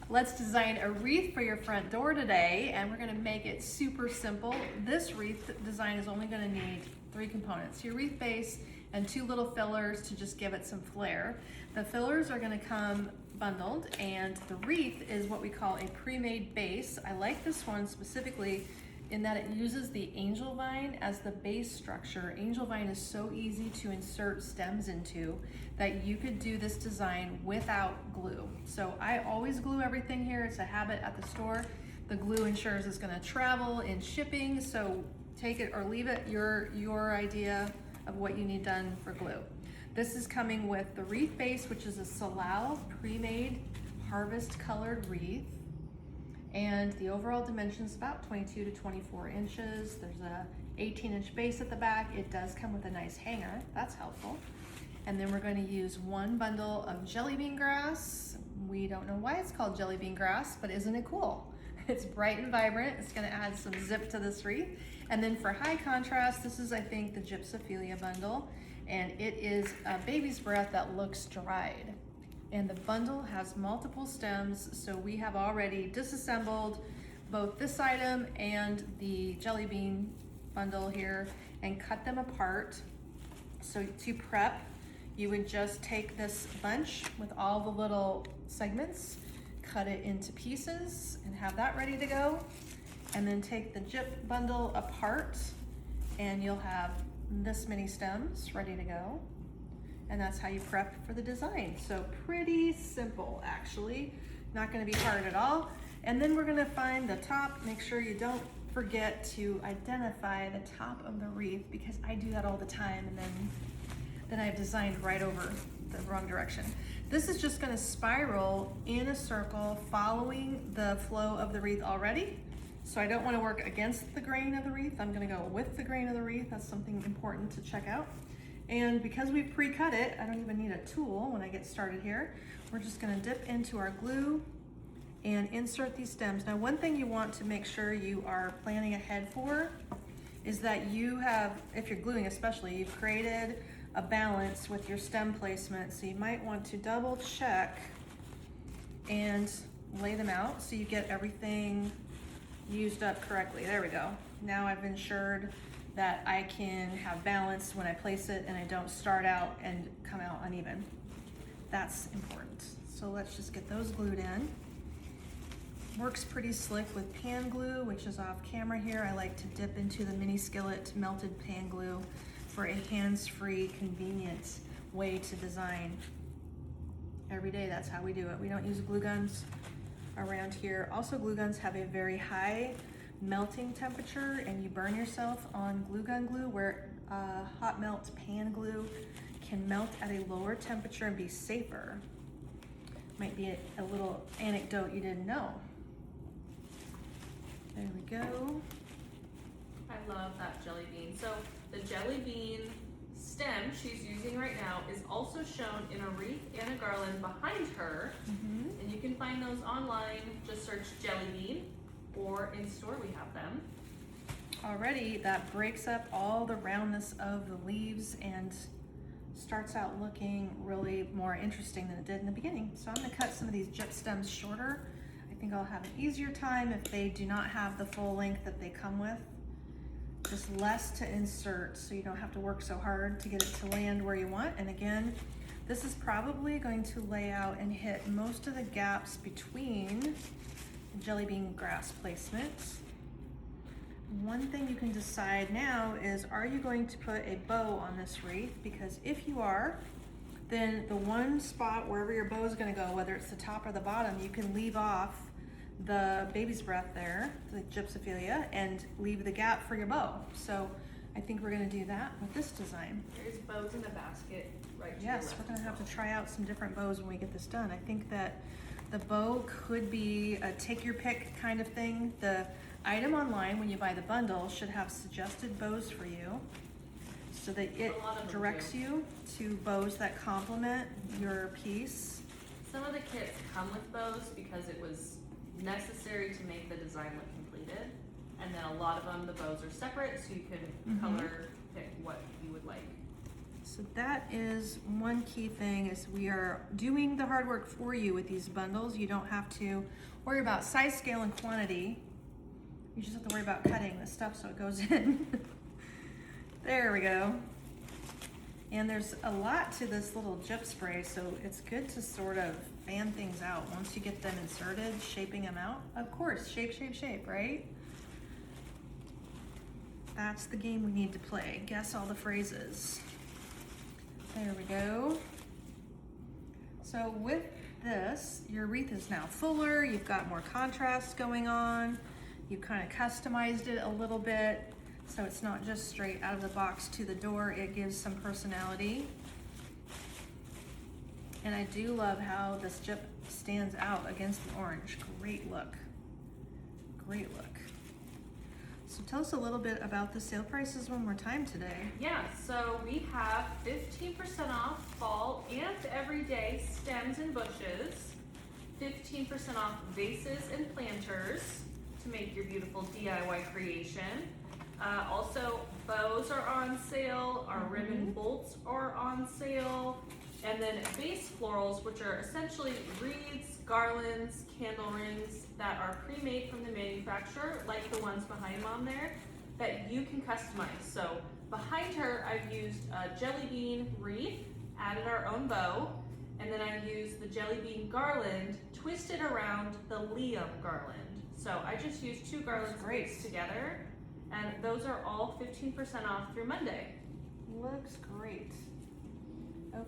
Let's design a wreath for your front door today, and we're gonna make it super simple. This wreath design is only gonna need 3 components: your wreath base and 2 little fillers to just give it some flair. The fillers are gonna come bundled, and the wreath is what we call a pre-made base. I like this one specifically in that it uses the angel vine as the base structure. Angel vine is so easy to insert stems into that you could do this design without glue. So I always glue everything here. It's a habit at the store. The glue ensures it's gonna travel in shipping, so take it or leave it, your idea of what you need done for glue. This is coming with the wreath base, which is a Salal pre-made harvest colored wreath. And the overall dimension is about 22 to 24 inches. There's a 18-inch base at the back. It does come with a nice hanger. That's helpful. And then we're going to use 1 bundle of jelly bean grass. We don't know why it's called jelly bean grass, but isn't it cool? It's bright and vibrant. It's going to add some zip to this wreath. And then for high contrast, this is, I think, the Gypsophilia bundle. And it is a baby's breath that looks dried. And the bundle has multiple stems, so we have already disassembled both this item and the jelly bean bundle here and cut them apart. So to prep, you would just take this bunch with all the little segments, cut it into pieces and have that ready to go. And then take the gyp bundle apart and you'll have this many stems ready to go. And that's how you prep for the design. So pretty simple, actually. Not gonna be hard at all. And then we're gonna find the top. Make sure you don't forget to identify the top of the wreath, because I do that all the time, and then I've designed right over the wrong direction. This is just gonna spiral in a circle following the flow of the wreath already. So I don't wanna work against the grain of the wreath. I'm gonna go with the grain of the wreath. That's something important to check out. And because we've pre-cut it, I don't even need a tool when I get started here. We're just gonna dip into our glue and insert these stems. Now, one thing you want to make sure you are planning ahead for is that you have, if you're gluing especially, you've created a balance with your stem placement. So you might want to double check and lay them out so you get everything used up correctly. There we go. Now I've ensured that I can have balance when I place it and I don't start out and come out uneven. That's important. So let's just get those glued in. Works pretty slick with pan glue, which is off camera here. I like to dip into the mini skillet melted pan glue for a hands-free, convenient way to design. Every day, that's how we do it. We don't use glue guns around here. Also, glue guns have a very high melting temperature, and you burn yourself on glue gun glue, where hot melt pan glue can melt at a lower temperature and be safer. Might be a little anecdote you didn't know. There we go. I love that jelly bean. So the jelly bean stem she's using right now is also shown in a wreath and a garland behind her. And you can find those online. Just search jelly bean, or in store we have them. Already that breaks up all the roundness of the leaves and starts out looking really more interesting than it did in the beginning. So I'm gonna cut some of these gyp stems shorter. I think I'll have an easier time if they do not have the full length that they come with. Just less to insert so you don't have to work so hard to get it to land where you want. And again, this is probably going to lay out and hit most of the gaps between jelly bean grass placements. One thing you can decide now is, are you going to put a bow on this wreath? Because if you are, then the one spot wherever your bow is going to go, whether it's the top or the bottom, you can leave off the baby's breath there, the Gypsophilia, and leave the gap for your bow. So I think we're going to do that with this design. There's bows in the basket right to Yes, your left. we're going to have to try out some different bows when we get this done. I think that the bow could be a take your pick kind of thing. The item online, when you buy the bundle, should have suggested bows for you so that it directs you to bows that complement your piece. Some of the kits come with bows because it was necessary to make the design look completed. And then a lot of them, the bows are separate, so you can color pick what you would like. So that is one key thing, is we are doing the hard work for you with these bundles. You don't have to worry about size, scale, and quantity. You just have to worry about cutting the stuff so it goes in. There we go. And there's a lot to this little jip spray, so it's good to sort of fan things out once you get them inserted, shaping them out. Of course, shape, shape, shape, right? That's the game we need to play. Guess all the phrases. There we go. So with this, your wreath is now fuller, you've got more contrast going on, you've kind of customized it a little bit, so it's not just straight out of the box to the door, it gives some personality. And I do love how this jip stands out against the orange. Great look. Great look. So tell us a little bit about the sale prices one more time today. Yeah, so we have 15% off fall and everyday stems and bushes, 15% off vases and planters to make your beautiful DIY creation. Also, bows are on sale, our ribbon bolts are on sale, and then base florals, which are essentially wreaths, garlands, candle rings that are pre-made from the manufacturer, like the ones behind Mom there, that you can customize. So behind her, I've used a jelly bean wreath, added our own bow, and then I used the jelly bean garland twisted around the Liam garland. So I just used two garlands mixed together, and those are all 15% off through Monday. Looks great.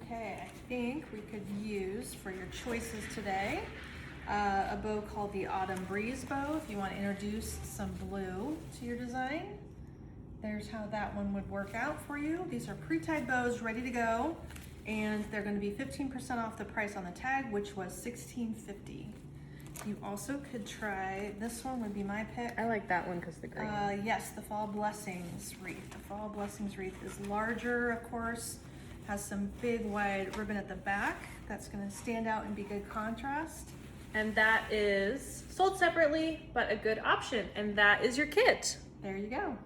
Okay, I think we could use for your choices today a bow called the Autumn Breeze bow if you want to introduce some blue to your design. There's how that one would work out for you. These are pre-tied bows ready to go, and they're going to be 15% off the price on the tag, which was $16.50. You also could try, this one would be my pick. I like that one because the green. Yes, the Fall Blessings wreath. The Fall Blessings wreath is larger, of course, has some big wide ribbon at the back. That's gonna stand out and be good contrast. And that is sold separately, but a good option. And that is your kit. There you go.